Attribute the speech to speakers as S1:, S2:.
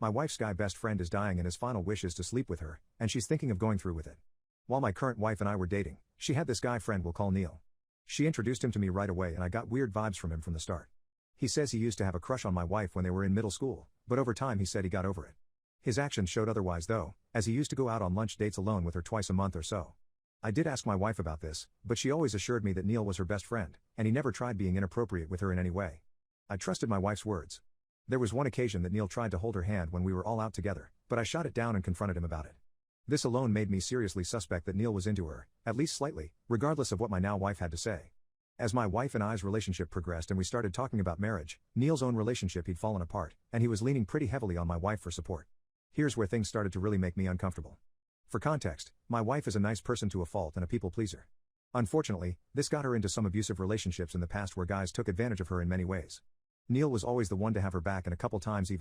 S1: My wife's guy best friend is dying and his final wish is to sleep with her, and she's thinking of going through with it. While my current wife and I were dating, she had this guy friend we'll call Neil. She introduced him to me right away and I got weird vibes from him from the start. He says he used to have a crush on my wife when they were in middle school, but over time he said he got over it. His actions showed otherwise though, as he used to go out on lunch dates alone with her twice a month or so. I did ask my wife about this, but she always assured me that Neil was her best friend, and he never tried being inappropriate with her in any way. I trusted my wife's words. There was one occasion that Neil tried to hold her hand when we were all out together, but I shot it down and confronted him about it. This alone made me seriously suspect that Neil was into her, at least slightly, regardless of what my now wife had to say. As my wife and I's relationship progressed and we started talking about marriage, Neil's own relationship he'd fallen apart, and he was leaning pretty heavily on my wife for support. Here's where things started to really make me uncomfortable. For context, my wife is a nice person to a fault and a people pleaser. Unfortunately, this got her into some abusive relationships in the past where guys took advantage of her in many ways. Neil was always the one to have her back and a couple times even